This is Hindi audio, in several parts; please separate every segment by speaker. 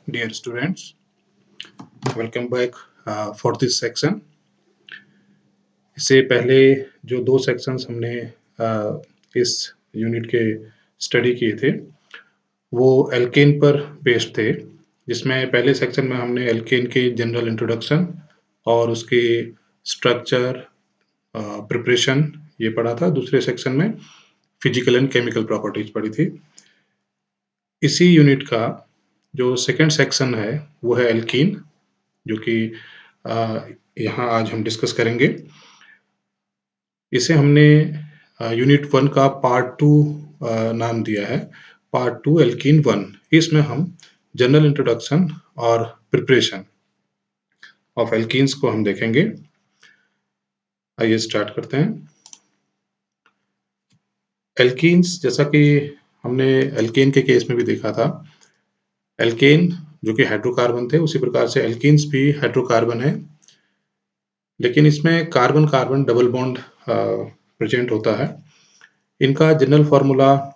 Speaker 1: Dear students, welcome back for this section. इससे पहले जो दो सेक्शंस हमने इस यूनिट के स्टडी किए थे वो एल्केन पर बेस्ड थे, जिसमें पहले सेक्शन में हमने एल्केन के जनरल इंट्रोडक्शन और उसके स्ट्रक्चर, प्रिपरेशन ये पढ़ा था। दूसरे सेक्शन में फिजिकल एंड केमिकल प्रॉपर्टीज पढ़ी थी। इसी यूनिट का जो सेकंड सेक्शन है वो है एल्कीन, जो कि यहाँ आज हम डिस्कस करेंगे। इसे हमने यूनिट 1 का पार्ट 2 नाम दिया है, पार्ट 2 एल्कीन 1। इसमें हम जनरल इंट्रोडक्शन और प्रिपरेशन ऑफ एल्कीन्स को हम देखेंगे। आइए स्टार्ट करते हैं। एल्कीन्स, जैसा कि हमने एल्केन के केस में भी देखा था, एल्केन जो कि हाइड्रोकार्बन थे, उसी प्रकार से एल्कीन्स भी हाइड्रोकार्बन है, लेकिन इसमें carbon carbon double bond present होता है। इनका जनरल फॉर्मूला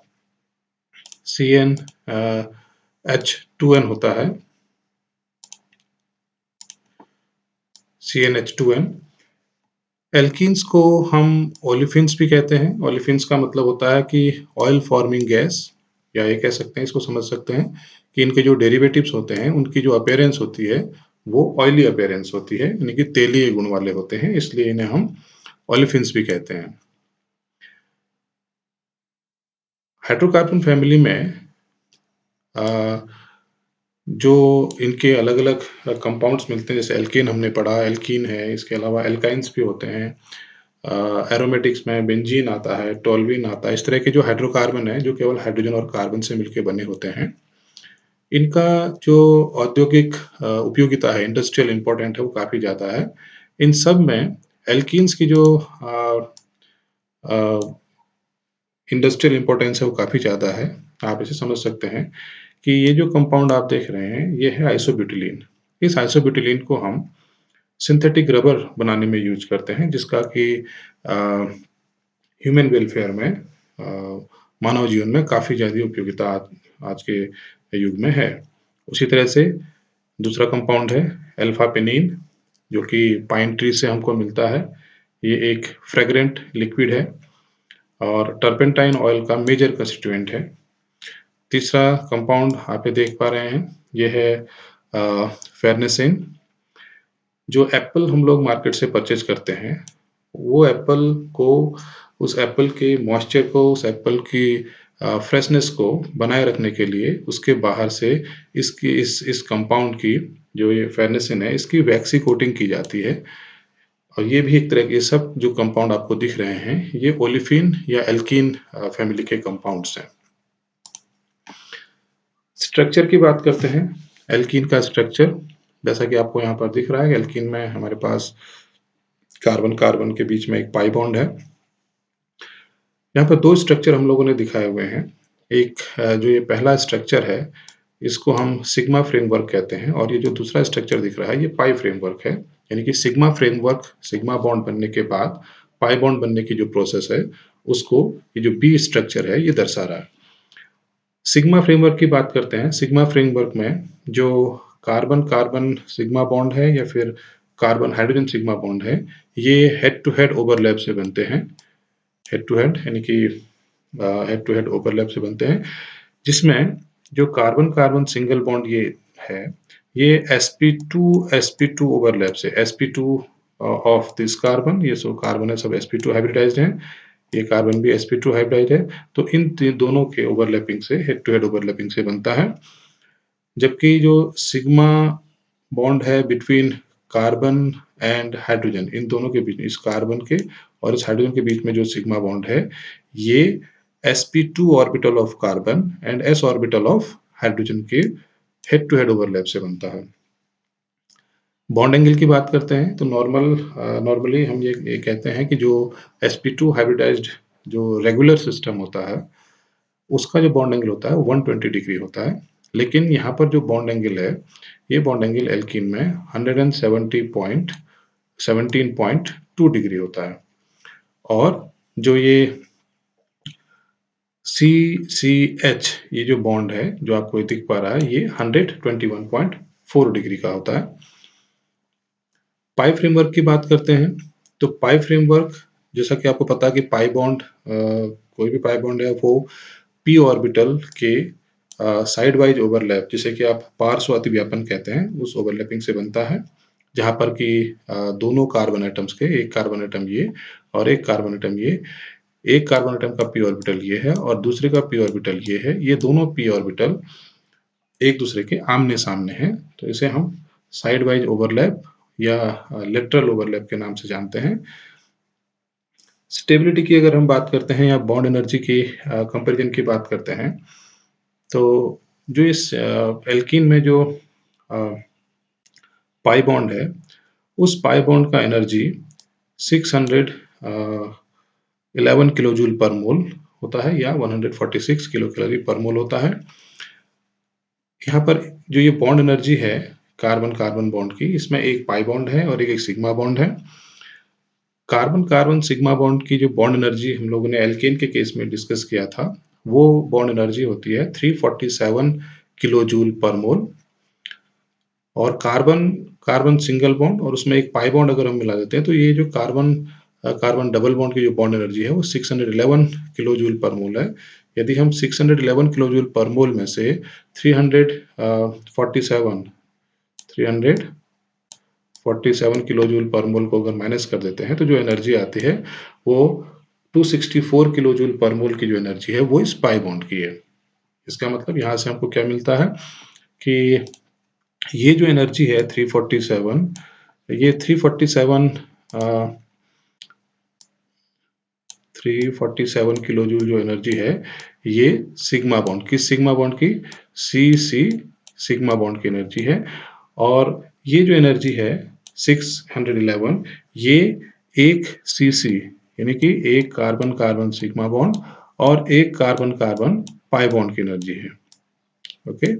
Speaker 1: CnH2n होता है, CnH2n। एल्कीन्स को हम ओलिफिन्स भी कहते हैं। ओलिफिन्स का मतलब होता है कि ऑयल फॉर्मिंग गैस, या ये कह सकते हैं, इसको समझ सकते हैं कि इनके जो डेरिवेटिव्स होते हैं उनकी जो अपीयरेंस होती है वो ऑयली अपीयरेंस होती है, यानी कि तेलीय गुण वाले होते हैं, इसलिए इन्हें हम ओलिफिन्स भी कहते हैं। हाइड्रोकार्बन फैमिली में जो इनके अलग अलग कंपाउंड्स मिलते हैं, जैसे एल्कीन हमने पढ़ा, एल्कीन है, इसके अलावा एल्काइंस भी होते हैं। एरोमेटिक्स में बेंजीन आता है, टोल्यूइन आता है। इस तरह के जो हाइड्रोकार्बन है जो केवल हाइड्रोजन और कार्बन से मिलकर बने होते हैं, इनका जो औद्योगिक उपयोगिता है, इंडस्ट्रियल इम्पोर्टेंट है, वो काफ़ी ज़्यादा है। इन सब में एल्कीन्स की जो इंडस्ट्रियल इम्पोर्टेंस है वो काफ़ी ज़्यादा है। आप इसे समझ सकते हैं कि ये जो कंपाउंड आप देख रहे हैं ये है आइसोब्यूटिलीन। इस आइसोब्यूटिलीन को हम सिंथेटिक रबर बनाने में यूज करते हैं, जिसका कि ह्यूमन वेलफेयर में, मानव जीवन में काफ़ी ज़्यादा उपयोगिता आज के युग में है। उसी तरह से दूसरा कंपाउंड है अल्फा पेनीन, जो कि पाइन ट्री से हमको मिलता है। ये एक फ्रेग्रेंट लिक्विड है और टर्पेंटाइन ऑयल का मेजर कंस्टिट्यूएंट है। तीसरा कंपाउंड आप ये देख पा रहे हैं, ये है फेर्नेसिन। जो एप्पल हम लोग मार्केट से परचेज करते हैं, वो एप्पल को, उस एप्पल के मॉइस्चर को, उस एप्पल की फ्रेशनेस को बनाए रखने के लिए उसके बाहर से इसकी इस कंपाउंड की, जो ये फेर्नेसिन है, इसकी वैक्सी कोटिंग की जाती है। और ये भी एक तरह के, सब जो कंपाउंड आपको दिख रहे हैं ये ओलिफिन या एल्कीन फैमिली के कंपाउंड्स हैं। स्ट्रक्चर की बात करते हैं। एल्कीन का स्ट्रक्चर जैसा कि आपको यहाँ पर दिख रहा है, एल्कीन में हमारे पास कार्बन कार्बन के बीच में एक पाई बॉन्ड है। यहाँ पर दो स्ट्रक्चर हम लोगों ने दिखाए हुए हैं। एक जो ये पहला स्ट्रक्चर है, इसको हम सिग्मा फ्रेमवर्क कहते हैं, और ये जो दूसरा स्ट्रक्चर दिख रहा है ये पाई फ्रेमवर्क है। यानी कि सिग्मा फ्रेमवर्क, सिग्मा बॉन्ड बनने के बाद पाई बॉन्ड बनने की जो प्रोसेस है उसको ये जो बी स्ट्रक्चर है ये दर्शा रहा है। सिग्मा फ्रेमवर्क की बात करते हैं। सिग्मा फ्रेमवर्क में जो कार्बन कार्बन सिग्मा बॉन्ड है या फिर कार्बन हाइड्रोजन सिग्मा बॉन्ड है, ये हेड टू हेड ओवरलैप से बनते हैं। हेड टू हेड यानी कि हेड टू हेड ओवरलैप से बनते हैं, जिसमें जो कार्बन कार्बन सिंगल बॉन्ड ये है, ये sp2 ओवरलैप से, sp2 ऑफ दिस कार्बन, ये सब कार्बन है सब sp2 हाइब्रिडाइज्ड हैं, ये कार्बन भी sp2 हाइब्रिडाइज्ड है, तो इन दोनों के ओवरलैपिंग से, हेड टू हेड ओवरलैपिंग से बनता है। जबकि जो सिग्मा बॉन्ड है बिटवीन कार्बन एंड हाइड्रोजन, इन दोनों के बीच, इस कार्बन के और इस हाइड्रोजन के बीच में जो सिग्मा बॉन्ड है, ये sp2 orbital of carbon and s orbital of hydrogen के हेड टू हेड ओवरलैप से बनता है। बॉन्ड एंगल की बात करते हैं तो नॉर्मली हम ये कहते हैं कि जो sp2 हाइब्रिडाइज्ड जो रेगुलर सिस्टम होता है उसका जो बॉन्ड एंगल होता है 120 डिग्री होता है, लेकिन यहाँ पर जो बॉन्ड एंगल है, ये बॉन्ड एंगल एल्कीन में 117.2 डिग्री होता है। और जो ये CCH ये जो बॉन्ड है, जो आपको दिख पा रहा है, ये 121.4 डिग्री का होता है। पाई फ्रेमवर्क की बात करते हैं, तो पाई फ्रेमवर्क जैसा कि आपको पता है कि पाई बॉन्ड कोई भी पाई बॉन्ड है वो p ऑर्बिटल के साइड वाइज ओवरलैप जिसे कि आप पार्श्व अतिव्यापन कहते हैं, उस ओवरलैपिंग से बनता है, जहाँ पर कि दोनों कार्बन एटम्स के, एक कार्बन एटम ये और एक कार्बन एटम ये, एक कार्बन एटम का p ऑर्बिटल ये है और दूसरे का p ऑर्बिटल ये है, ये दोनों p ऑर्बिटल एक दूसरे के आमने सामने हैं, तो इसे हम साइड वाइज ओवरलैप या लेटरल ओवरलैप के नाम से जानते हैं। स्टेबिलिटी की अगर हम बात करते हैं या बॉन्ड एनर्जी की कंपैरिजन की बात करते हैं, तो जो इस एल्कीन में जो पाई बॉन्ड है, उस पाई बॉन्ड का एनर्जी 611 किलो जूल पर मोल होता है या 146 किलो कैलोरी पर मोल होता है। यहाँ पर जो ये बॉन्ड एनर्जी है कार्बन कार्बन बॉन्ड की, इसमें एक पाई बॉन्ड है और एक सिग्मा बॉन्ड है। कार्बन कार्बन सिग्मा बॉन्ड की जो बॉन्ड एनर्जी हम लोगों ने एल्केन के केस में डिस्कस किया था, वो बॉन्ड एनर्जी होती है 347 किलो जूल पर मोल। और कार्बन कार्बन सिंगल बॉन्ड और उसमें एक पाई बॉन्ड अगर हम मिला देते हैं, तो ये जो कार्बन कार्बन डबल बॉन्ड की जो बॉन्ड एनर्जी है वो 611 किलो जूल पर मोल है। यदि हम 611 किलो जूल पर मोल में से 347 किलो जूल पर मोल को अगर माइनस कर देते हैं, तो जो एनर्जी आती है वो 264 किलो जूल पर मोल की जो एनर्जी है वो इस पाई बॉन्ड की है। इसका मतलब यहाँ से हमको क्या मिलता है कि ये जो एनर्जी है 347, ये 347 किलो जूल जो एनर्जी है, ये सिग्मा बॉन्ड की, सिग्मा बॉन्ड की सी सिग्मा बॉन्ड की एनर्जी है। और ये जो एनर्जी है 611, ये एक सीसी यानी कि एक कार्बन कार्बन सिग्मा बॉन्ड और एक कार्बन कार्बन पाई बॉन्ड की एनर्जी है। ओके,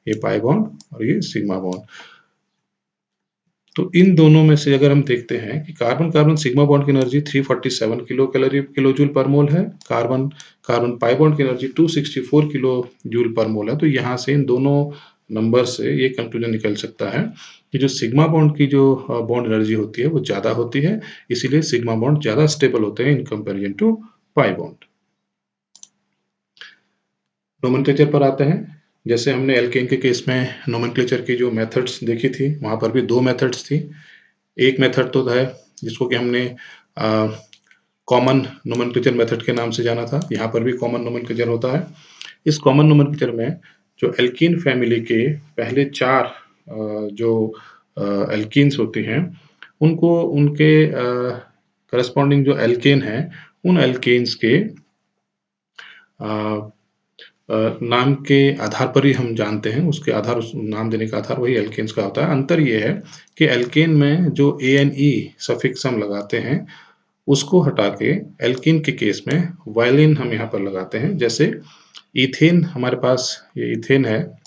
Speaker 1: ये पाई बॉन्ड और ये सिग्मा बॉन्ड। तो इन दोनों में से अगर हम देखते हैं कि कार्बन कार्बन सिग्मा बॉन्ड की एनर्जी 347 किलो जूल पर मोल है, कार्बन कार्बन पाई बॉन्ड की एनर्जी 264 किलो जूल पर मोल है, तो यहाँ से इन दोनों नंबर से ये कंक्लूजन निकल सकता है कि जो सिग्मा बॉन्ड की जो बॉन्ड एनर्जी होती है वो ज़्यादा होती है, इसीलिए सिग्मा बॉन्ड ज़्यादा स्टेबल होते हैं in comparison to pi bond. Nomenclature पर आते हैं। जैसे हमने एल्केन के केस में नोमेनक्लेचर की जो मेथड्स देखी थी, वहाँ पर भी दो मेथड्स थी। एक मेथड तो है जिसको कि हमने कॉमन नोमेनक्लेचर मेथड के नाम से जाना था, यहाँ पर भी कॉमन नोमेनक्लेचर होता है। इस कॉमन नोमेनक्लेचर में जो एल्कीन फैमिली के पहले 4 जो एल्कीन्स होते हैं, उनको उनके करस्पॉन्डिंग जो एल्केन है, उन एल्केन्स के नाम के आधार पर ही हम जानते हैं, उसके आधार उस नाम देने का आधार वही एल्केन्स का होता है। अंतर ये है कि एल्केन में जो ANE सफिक्स हम लगाते हैं, उसको हटा के एल्कीन के केस में वायलिन हम यहाँ पर लगाते हैं। जैसे इथेन, हमारे पास ये इथेन है,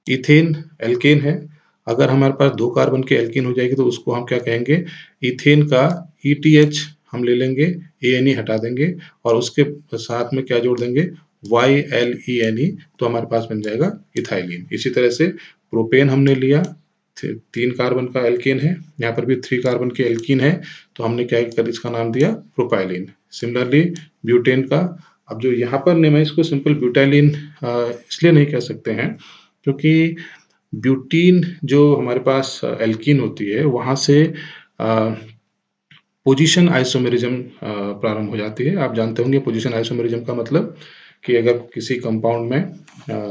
Speaker 1: इथेन एल्केन है। अगर हमारे पास 2 कार्बन की एल्कीन हो जाएगी तो उसको हम क्या कहेंगे, इथेन का ETH हम ले लेंगे, ANE हटा देंगे और उसके साथ में क्या जोड़ देंगे, YLENE, तो हमारे पास बन जाएगा इथाइलिन। इसी तरह से प्रोपेन हमने लिया, 3 कार्बन का एल्केन है, यहाँ पर भी 3 कार्बन की एल्कीन है, तो हमने क्या कर इसका नाम दिया प्रोपाइलिन। सिमिलरली ब्यूटेन का, अब जो यहाँ पर मैं इसको सिंपल ब्यूटाइलिन इसलिए नहीं कह सकते हैं क्योंकि ब्यूटीन जो हमारे पास एल्कीन होती है, वहाँ से पोजीशन आइसोमेरिज्म प्रारंभ हो जाती है। आप जानते होंगे पोजीशन आइसोमेरिज्म का मतलब कि अगर किसी कंपाउंड में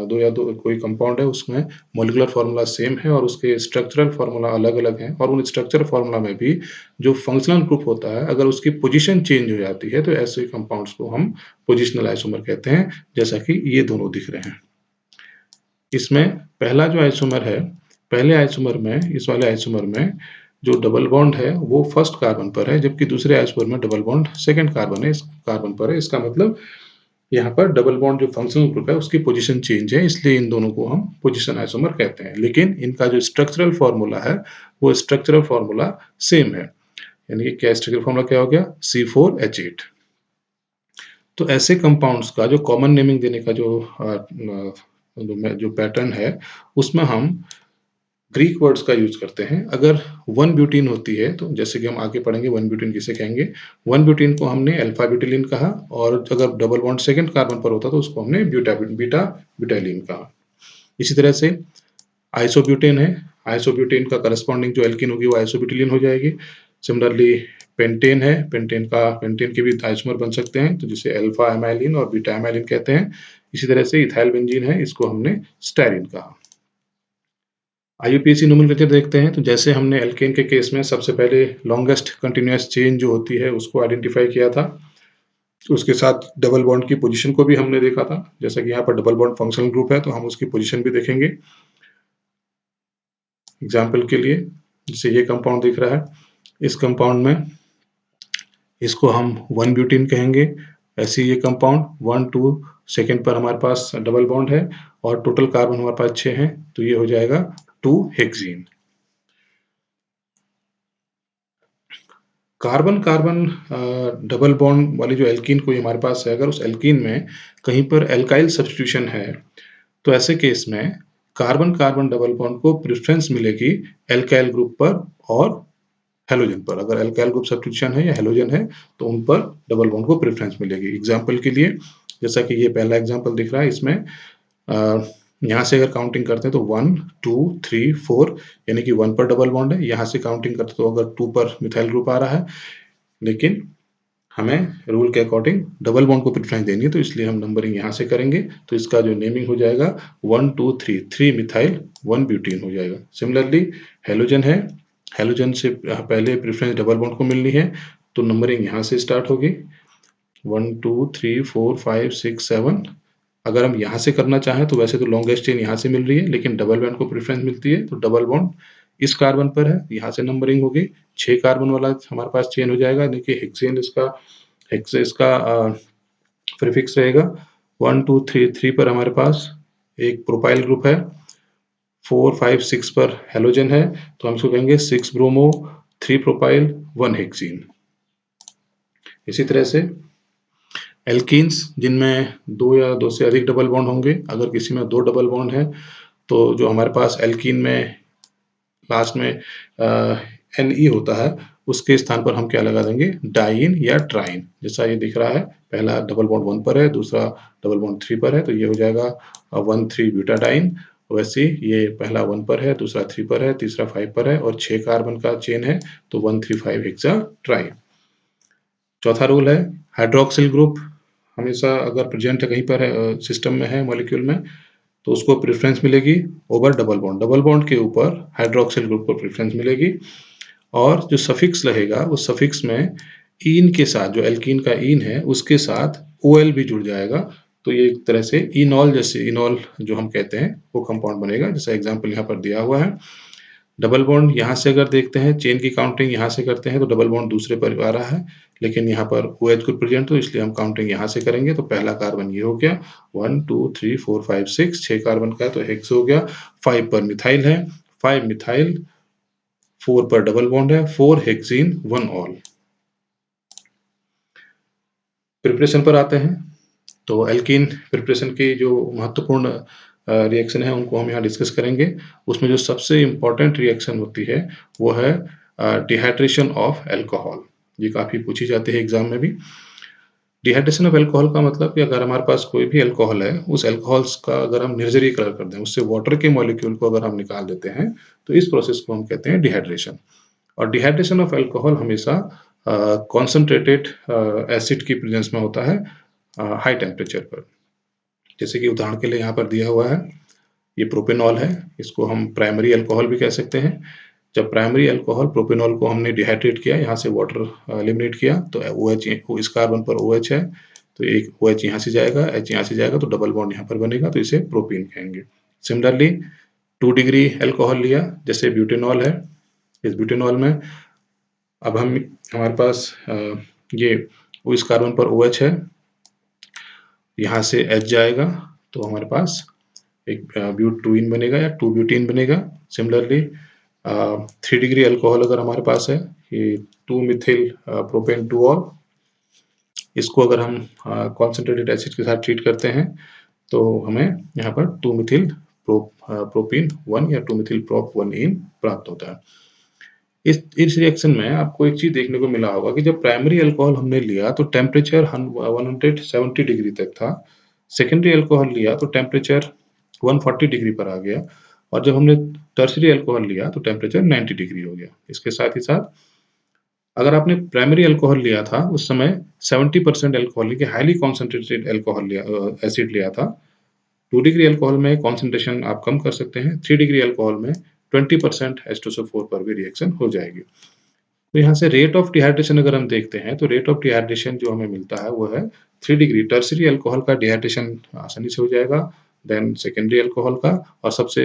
Speaker 1: दो कोई कंपाउंड है, उसमें मॉलिक्यूलर फार्मूला सेम है और उसके स्ट्रक्चरल फार्मूला अलग-अलग हैं और उन स्ट्रक्चरल फार्मूला में भी जो फंक्शनल ग्रुप होता है, अगर उसकी पोजीशन चेंज हो जाती है, तो ऐसे कंपाउंड्स को हम पोजिशनल आइसोमर कहते हैं, जैसा कि ये दोनों दिख रहे हैं। इसमें पहला जो आइसोमर है, पहले आइसोमर में, इस वाले आइसोमर में जो डबल बॉन्ड है वो फर्स्ट कार्बन पर है, जबकि दूसरे आइसोमर में डबल बॉन्ड सेकंड कार्बन है, इस कार्बन पर है। इसका मतलब यहाँ पर डबल बॉन्ड जो फंक्शनल ग्रुप है उसकी पोजीशन चेंज है, इसलिए इन दोनों को हम पोजीशन आइसोमर कहते हैं। लेकिन इनका जो स्ट्रक्चरल फॉर्मूला है वो स्ट्रक्चरल फॉर्मूला सेम है, यानी कि क्या स्ट्रक्चरल फॉर्मूला क्या हो गया, C4H8। तो ऐसे कंपाउंड्स का जो कॉमन नेमिंग देने का जो पैटर्न है, उसमें हम ग्रीक वर्ड्स का यूज़ करते हैं। अगर 1 ब्यूटीन होती है, तो जैसे कि हम आगे पढ़ेंगे 1 ब्यूटीन किसे कहेंगे। 1 ब्यूटीन को हमने अल्फा ब्यूटाइलिन कहा, और अगर डबल बॉन्ड सेकंड कार्बन पर होता तो उसको हमने बीटा ब्यूटाइलिन कहा। इसी तरह से आइसोब्यूटेन है, आइसोब्यूटेन का करस्पॉन्डिंग जो एल्कीन होगी वो आइसोब्यूटिलीन हो जाएगी। सिमिलरली पेंटेन है, पेंटेन के भी आइसोमर बन सकते हैं, तो जिसे अल्फा एमाइलिन और बीटा एमाइलिन कहते हैं। इसी तरह से इथाइल बेंजीन है, इसको हमने स्टायरीन कहा। आईयूपीएसी नोमेनक्लेचर देखते हैं, तो जैसे हमने एल्केन के केस में सबसे पहले लॉन्गेस्ट कंटिन्यूअस चेन जो होती है उसको आइडेंटिफाई किया था, उसके साथ डबल बॉन्ड की पोजीशन को भी हमने देखा था। जैसा कि यहाँ पर डबल बॉन्ड फंक्शनल ग्रुप है, तो हम उसकी पोजीशन भी देखेंगे। एग्जाम्पल के लिए, जैसे ये कंपाउंड दिख रहा है, इस कंपाउंड में इसको हम 1 ब्यूटीन कहेंगे। ऐसे ये कंपाउंड 1 2 सेकेंड पर हमारे पास डबल बॉन्ड है, और टोटल कार्बन हमारे पास 6 हैं, तो ये हो जाएगा 2 hexene. Carbon carbon double bond वाली जो एल्कीन कोई हमारे पास है, अगर उस एल्कीन में कहीं पर एल्काइल सब्स्टिट्यूशन है, तो ऐसे केस में कार्बन कार्बन डबल बॉन्ड को प्रेफरेंस मिलेगी एल्काइल ग्रुप पर और हेलोजन पर। अगर एल्काइल ग्रुप सब्स्टिट्यूशन है या हेलोजन है, तो उन पर डबल बॉन्ड को प्रेफरेंस मिलेगी। एग्जाम्पल के लिए, जैसा कि ये पहला एग्जाम्पल दिख रहा है, इसमें यहाँ से अगर काउंटिंग करते हैं तो 1 2 3 4, यानी कि 1 पर डबल बॉन्ड है। यहाँ से काउंटिंग करते तो अगर 2 पर मिथाइल ग्रुप आ रहा है, लेकिन हमें रूल के अकॉर्डिंग डबल बॉन्ड को प्रेफरेंस देनी है, तो इसलिए हम नंबरिंग यहाँ से करेंगे। तो इसका जो नेमिंग हो जाएगा 1 2 3, 3 मिथाइल 1 ब्यूटीन हो जाएगा। सिमिलरली हेलोजन है, हेलोजन से पहले प्रेफरेंस डबल बॉन्ड को मिलनी है, तो नंबरिंग यहाँ से स्टार्ट होगी 1 2 3 4 5 6 7। अगर हम यहाँ से करना चाहें तो वैसे तो लॉन्गेस्ट चेन यहाँ से मिल रही है, लेकिन डबल बॉन्ड को प्रेफरेंस मिलती है, तो डबल बॉन्ड इस कार्बन पर है, यहाँ से नंबरिंग होगी 6 कार्बन वाला हमारे पास चेन हो जाएगा। देखिए हेक्सेन इसका प्रीफिक्स रहेगा। 1 2 3 3 पर हमारे पास एक प्रोपाइल ग्रुप है, 4 5 6 पर हेलोजन है, तो हम इसको कहेंगे 6 ब्रोमो 3 प्रोपाइल 1 हेक्सीन। इसी तरह से एल्कीन्स जिनमें 2 या 2 से अधिक डबल बॉन्ड होंगे, अगर किसी में 2 डबल बॉन्ड है, तो जो हमारे पास एल्कीन में लास्ट में Ne होता है, उसके स्थान पर हम क्या लगा देंगे, डाइन या ट्राइन। जैसा ये दिख रहा है, पहला डबल बॉन्ड 1 पर है, दूसरा डबल बॉन्ड 3 पर है, तो ये हो जाएगा 1 3 ब्यूटाडाइन। वैसे ये पहला 1 पर है, दूसरा 3 पर है, तीसरा 5 पर है, और 6 कार्बन का चेन है, तो 1 3 5 हेक्सा ट्राइन। चौथा रूल है हाइड्रोक्सिल ग्रुप हमेशा अगर प्रेजेंट है कहीं पर है, सिस्टम में है, मॉलिक्यूल में, तो उसको प्रेफरेंस मिलेगी over double bond. Double bond के ऊपर हाइड्रोक्सिल ग्रुप को प्रेफरेंस मिलेगी, और जो सफिक्स रहेगा वो सफिक्स में ईन के साथ, जो एल्कीन का ईन है उसके साथ OL भी जुड़ जाएगा, तो ये एक तरह से इनॉल, जैसे इनॉल जो हम कहते हैं वो कंपाउंड बनेगा, जैसा एग्जांपल यहाँ पर दिया हुआ है। डबल बॉन्ड यहाँ से अगर देखते हैं, चेन की काउंटिंग यहाँ से करते हैं, तो डबल बॉन्ड दूसरे पर आ रहा है, लेकिन यहाँ पर OH ग्रुप प्रेजेंट, तो इसलिए हम काउंटिंग यहाँ से करेंगे। तो पहला कार्बन ये हो गया 1 2 3 4 5 6, 6 कार्बन का है, तो हेक्स हो गया। 5 पर मिथाइल है, 5 मिथाइल, 4 पर डबल बॉन्ड है, 4 हेक्सीन 1 ऑल। प्रिपरेशन पर आते हैं, तो एल्कीन प्रिपरेशन की जो महत्वपूर्ण रिएक्शन है उनको हम यहाँ डिस्कस करेंगे। उसमें जो सबसे इम्पोर्टेंट रिएक्शन होती है वो है डिहाइड्रेशन ऑफ अल्कोहल। ये काफ़ी पूछी जाती है एग्जाम में भी। डिहाइड्रेशन ऑफ अल्कोहल का मतलब कि अगर हमारे पास कोई भी अल्कोहल है, उस अल्कोहल्स का अगर हम निर्जलीकरण कर दें, उससे वाटर के मॉलिक्यूल को अगर हम निकाल देते हैं, तो इस प्रोसेस को हम कहते हैं डिहाइड्रेशन। और डिहाइड्रेशन ऑफ अल्कोहल हमेशा कॉन्सेंट्रेटेड एसिड की प्रेजेंस में होता है हाई टेम्परेचर पर। जैसे कि उदाहरण के लिए यहाँ पर दिया हुआ है, ये प्रोपेनॉल है, इसको हम प्राइमरी अल्कोहल भी कह सकते हैं। जब प्राइमरी अल्कोहल प्रोपेनॉल को हमने डिहाइड्रेट किया, यहाँ से वाटर एलिमिनेट किया, तो OH इस कार्बन पर OH है, तो एक OH यहाँ से जाएगा, H यहाँ से जाएगा, तो डबल बॉन्ड यहाँ पर बनेगा, तो इसे प्रोपीन कहेंगे। सिमिलरली 2 डिग्री अल्कोहल लिया, जैसे ब्यूटेनॉल है, इस ब्यूटेनॉल में अब हमारे पास ये इस कार्बन पर OH है, यहाँ से H जाएगा, तो हमारे पास एक ब्यूटीन बनेगा या 2 ब्यूटीन बनेगा। सिमिलरली 3 डिग्री अल्कोहल अगर हमारे पास है, ये 2 मिथिल प्रोपेन 2 ऑल, इसको अगर हम कॉन्सेंट्रेटेड एसिड के साथ ट्रीट करते हैं तो हमें यहाँ पर 2-मिथिल प्रोपीन 1 या 2-मिथिल प्रोप 1 प्राप्त होता है। इस रिएक्शन में आपको एक चीज देखने को मिला होगा कि जब प्राइमरी अल्कोहल हमने लिया तो टेम्परेचर 170 डिग्री तक था। सेकेंडरी अल्कोहल लिया तो टेम्परेचर 140 डिग्री पर आ गया और जब हमने टर्शरी अल्कोहल लिया तो टेम्परेचर 90 डिग्री हो गया। इसके साथ ही साथ अगर आपने प्राइमरी अल्कोहल लिया था उस समय 70% अल्कोहल यानी हाईली कॉन्सेंट्रेटेड अल्कोहल लिया एसिड लिया था। 2 डिग्री अल्कोहल में कॉन्सेंट्रेशन आप कम कर सकते हैं। 3 डिग्री अल्कोहल में 20% H2SO4 पर भी रिएक्शन हो जाएगी। तो यहाँ से रेट ऑफ डिहाइड्रेशन अगर हम देखते हैं तो रेट ऑफ डिहाइड्रेशन जो हमें मिलता है वो है 3 डिग्री। टर्शरी अल्कोहल का डिहाइड्रेशन आसानी से हो जाएगा, देन सेकेंडरी अल्कोहल का, और सबसे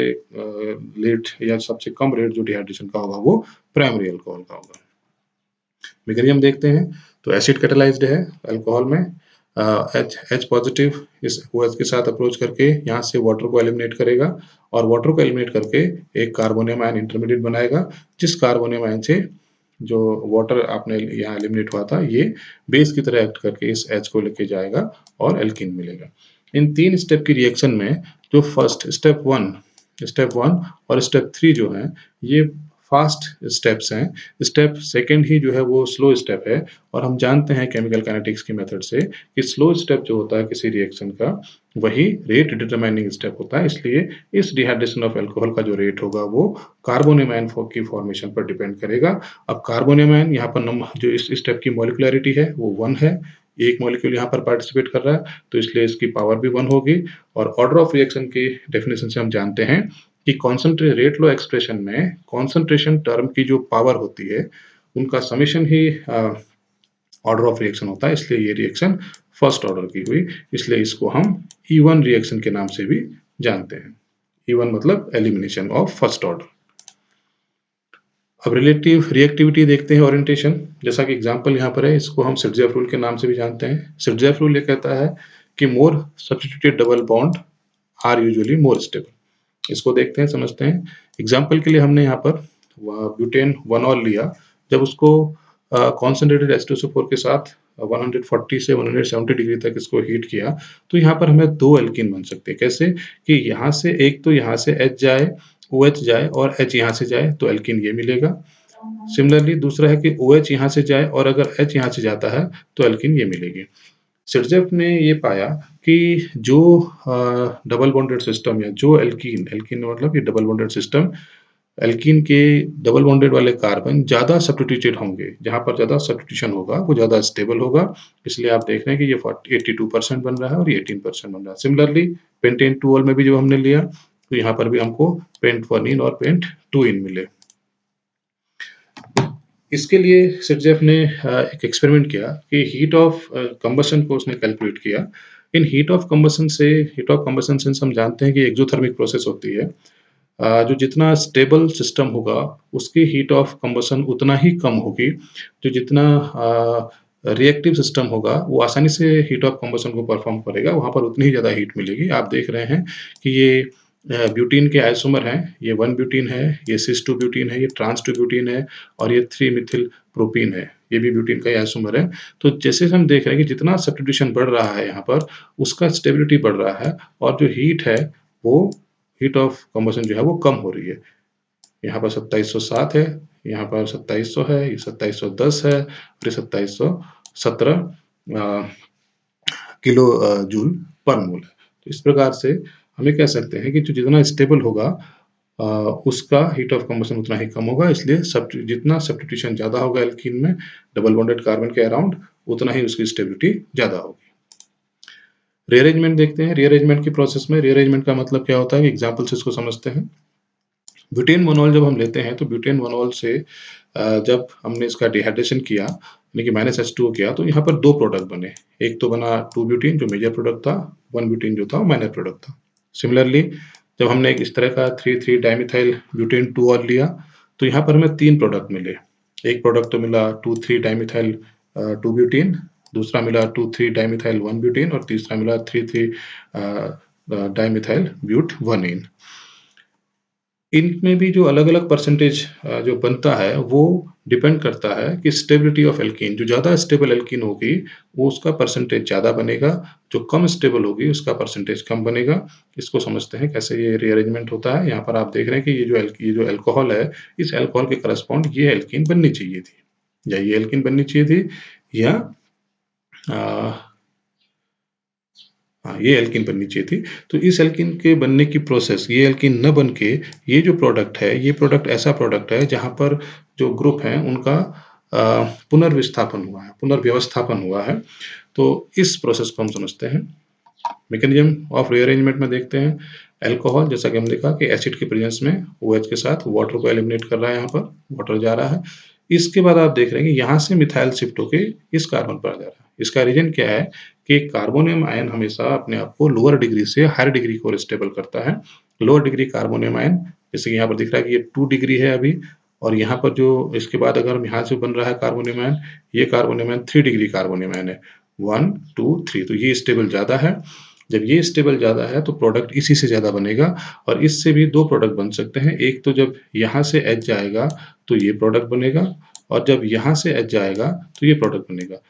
Speaker 1: लेट या सबसे कम रेट जो डिहाइड्रेशन का होगा वो प्राइमरी अल्कोहल का होगा। मैग्नीशियम देखते हैं तो एसिड कैटालाइज्ड है अल्कोहल में। H पॉजिटिव इस OH के साथ अप्रोच करके यहाँ से वाटर को एलिमिनेट करेगा और वाटर को एलिमिनेट करके एक कार्बोनियम आयन इंटरमीडिएट बनाएगा, जिस कार्बोनियम आयन से जो वाटर आपने यहाँ एलिमिनेट हुआ था ये बेस की तरह एक्ट करके इस H को लेके जाएगा और एल्कीन मिलेगा। इन 3 स्टेप की रिएक्शन में जो फर्स्ट स्टेप 1 और स्टेप 3 जो है ये फास्ट स्टेप्स हैं। स्टेप सेकंड ही जो है वो स्लो स्टेप है और हम जानते हैं केमिकल काइनेटिक्स की मेथड से कि स्लो स्टेप जो होता है किसी रिएक्शन का वही रेट डिटरमाइनिंग स्टेप होता है। इसलिए इस डिहाइड्रेशन ऑफ अल्कोहल का जो रेट होगा वो कार्बोनियम आयन की फॉर्मेशन पर डिपेंड करेगा। अब कार्बोनियम आयन यहाँ पर जो इस स्टेप की मॉलिक्युलरिटी है वो 1 है, एक मॉलिक्यूल यहाँ पर पार्टिसिपेट कर रहा है तो इसलिए इसकी पावर भी 1 होगी। और ऑर्डर ऑफ रिएक्शन की डेफिनेशन से हम जानते हैं कि रेट लॉ एक्सप्रेशन में कॉन्सेंट्रेशन टर्म की जो पावर होती है उनका summation he order of reaction होता है। इसलिए ये रिएक्शन फर्स्ट ऑर्डर की हुई, इसलिए इसको हम E1 रिएक्शन के नाम से भी जानते हैं। E1 मतलब एलिमिनेशन ऑफ फर्स्ट ऑर्डर। अब रिलेटिव रिएक्टिविटी देखते हैं, ओरिएंटेशन। जैसा कि एग्जांपल यहाँ पर है, इसको हम सिट्जेफ रूल के नाम से भी जानते हैं। सिट्जेफ रूल ये कहता है कि more substituted double bond are usually more stable. इसको देखते हैं, समझते हैं। एग्जाम्पल के लिए हमने यहाँ पर ब्यूटेन 1ऑल लिया, जब उसको कॉन्सेंट्रेटेड H2SO4 के साथ 140 से 170 डिग्री तक इसको हीट किया तो यहाँ पर हमें 2 एल्कीन बन सकते हैं। कैसे कि यहाँ से एक तो यहाँ से H जाए, OH जाए और H यहाँ से जाए तो एल्कीन ये मिलेगा। सिमिलरली दूसरा है कि OH यहाँ से जाए और अगर H यहाँ से जाता है तो एल्कीन ये मिलेगी। सिट्जेफ ने ये पाया कि जो डबल बॉन्डेड सिस्टम या जो एल्कीन मतलब ये डबल बॉन्डेड सिस्टम, एल्कीन के डबल बॉन्डेड वाले कार्बन ज़्यादा सब्स्टिट्यूटेड होंगे। जहाँ पर ज़्यादा सब्स्टिट्यूशन होगा वो ज़्यादा स्टेबल होगा। इसलिए आप देख रहे हैं कि ये 82% बन रहा है और ये 18% बन रहा है। सिमिलरली पेंटेन 2ऑल में भी जो हमने लिया तो यहाँ पर भी हमको पेंट 1 और पेंट 2 मिले। इसके लिए सिट्जेफ ने एक एक्सपेरिमेंट किया कि हीट ऑफ कंबशन को उसने कैलकुलेट किया। इन हीट ऑफ कंबशन से हम जानते हैं कि एक्सोथर्मिक प्रोसेस होती है। जो जितना स्टेबल सिस्टम होगा उसकी हीट ऑफ कंबशन उतना ही कम होगी। जो जितना रिएक्टिव सिस्टम होगा वो आसानी से हीट ऑफ कंबशन को परफॉर्म करेगा, वहाँ पर उतनी ही ज़्यादा हीट मिलेगी। आप देख रहे हैं कि ये ब्यूटीन के आइसोमर हैं, ये 1 ब्यूटीन है, ये सिस 2 ब्यूटीन है, ये ट्रांस 2 ब्यूटीन है और ये 3 मिथिल प्रोपीन है, ये भी ब्यूटीन का ही आइसोमर है। तो जैसे हम देख रहे हैं कि जितना सब्स्टिट्यूशन बढ़ रहा है यहाँ पर उसका स्टेबिलिटी बढ़ रहा है और जो हीट है वो हीट ऑफ कंबशन जो है वो कम हो रही है। यहाँ पर 2707 है, यहाँ पर 2700 है, ये 2710 है और ये 2717 किलो जूल पर मोल है। तो इस प्रकार से हम ये कह सकते हैं कि जो जितना स्टेबल होगा उसका हीट ऑफ कंबशन उतना ही कम होगा। इसलिए जितना सब्स्टिट्यूशन ज़्यादा होगा एल्कीन में डबल बॉन्डेड कार्बन के अराउंड, उतना ही उसकी स्टेबिलिटी ज़्यादा होगी। रीअरेंजमेंट देखते हैं। रीअरेंजमेंट की प्रोसेस में रीअरेंजमेंट का मतलब क्या होता है, एग्जाम्पल से इसको समझते हैं। ब्यूटेन 1ऑल जब हम लेते हैं तो ब्यूटेन 1ऑल से जब हमने इसका डिहाइड्रेशन किया यानी कि -H2O किया तो यहाँ पर 2 प्रोडक्ट बने। एक तो बना 2 ब्यूटीन जो मेजर प्रोडक्ट था, 1 ब्यूटीन जो था वो माइनर प्रोडक्ट था। सिमिलरली जब हमने एक इस तरह का 3,3 डाइमिथाइल ब्यूटेन 2ऑल लिया तो यहाँ पर हमें 3 प्रोडक्ट मिले। एक प्रोडक्ट तो मिला 2,3 डाइमिथाइल 2 ब्यूटीन, दूसरा मिला 2,3 डाइमिथाइल 1 ब्यूटीन और तीसरा मिला 3,3 डाइमिथाइल ब्यूट 1 इन। इनमें भी जो अलग-अलग परसेंटेज जो बनता है, वो डिपेंड करता है कि स्टेबिलिटी ऑफ एल्कीन, जो ज़्यादा स्टेबल एल्कीन होगी, वो उसका परसेंटेज ज़्यादा बनेगा, जो कम स्टेबल होगी, उसका परसेंटेज कम बनेगा। इसको समझते हैं कैसे ये रीअरेंजमेंट होता है। यहाँ पर आप देख रहे हैं कि ये जो अल्कोहल है, इस अल्कोहल के करस्पॉन्ड ये एल्कीन बननी चाहिए थी, या ये एल्कीन बननी चाहिए थी, या अ, हाँ, ये एल्कीन बननी चाहिए थी। तो इस एल्कीन के बनने की प्रोसेस, ये एल्कीन न बन के ये जो प्रोडक्ट है, ये प्रोडक्ट ऐसा प्रोडक्ट है जहाँ पर जो ग्रुप हैं उनका पुनर्विस्थापन हुआ है, पुनर्व्यवस्थापन हुआ है। तो इस प्रोसेस को हम समझते हैं। मैकेनिज्म ऑफ रीअरेंजमेंट में देखते हैं, अल्कोहल जैसा कि हमने देखा कि एसिड के प्रेजेंस में OH के साथ वाटर को एलिमिनेट कर रहा है, यहाँ पर वाटर जा रहा है। इसके बाद आप देख रहे हैं कि यहाँ से मिथाइल शिफ्ट होके इस कार्बन पर आ जा रहा है। इसका रीजन क्या है कि कार्बोनियम आयन हमेशा अपने आप को लोअर डिग्री से हायर डिग्री को स्टेबल करता है। लोअर डिग्री कार्बोनियम आयन, जैसे कि यहाँ पर दिख रहा है कि ये 2 डिग्री है अभी, और यहाँ पर जो इसके बाद अगर हम यहाँ से बन रहा है कार्बोनियम आयन, ये carbonium ion 3 degree carbonium ion है, 1, 2, 3, तो ये स्टेबल ज़्यादा है। जब ये स्टेबल ज़्यादा है तो प्रोडक्ट इसी से ज़्यादा बनेगा, और इससे भी 2 प्रोडक्ट बन सकते हैं। एक तो जब यहाँ से H जाएगा तो ये प्रोडक्ट बनेगा, और जब यहाँ से H जाएगा तो ये प्रोडक्ट बनेगा।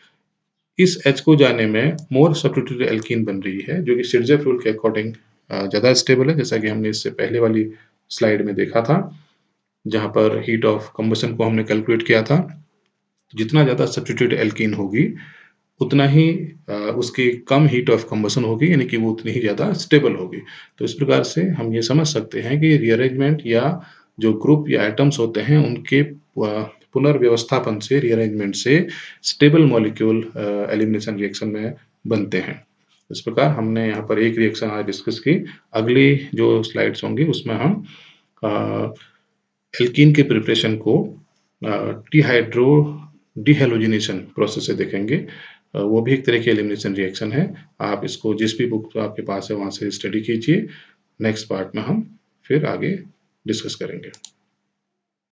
Speaker 1: इस H को जाने में मोर सब्स्टिट्यूटेड एल्कीन बन रही है, जो कि शिरज़ेफ रूल के अकॉर्डिंग ज़्यादा स्टेबल है, जैसा कि हमने इससे पहले वाली स्लाइड में देखा था, जहाँ पर हीट ऑफ कंबशन को हमने कैलकुलेट किया था। जितना ज़्यादा सब्स्टिट्यूटेड एल्कीन होगी, उतना ही उसकी कम हीट ऑफ कंबशन होगी, यानी कि वो उतनी ही ज़्यादा स्टेबल होगी। तो इस प्रकार से हम ये समझ सकते हैं कि रीअरेंजमेंट या जो ग्रुप या एटम्स होते हैं उनके पुनर्व्यवस्थापन से, रीअरेंजमेंट से स्टेबल मॉलिक्यूल एलिमिनेशन रिएक्शन में बनते हैं। इस प्रकार हमने यहाँ पर एक रिएक्शन आज डिस्कस की। अगली जो स्लाइड्स होंगी उसमें हम एल्कीन के प्रिपरेशन को डिहाइड्रो डिहेलोजिनेशन प्रोसेस से देखेंगे। वो भी एक तरह की एलिमिनेशन रिएक्शन है। आप इसको जिस भी बुक आपके पास है वहाँ से स्टडी कीजिए। नेक्स्ट पार्ट में हम फिर आगे डिस्कस करेंगे।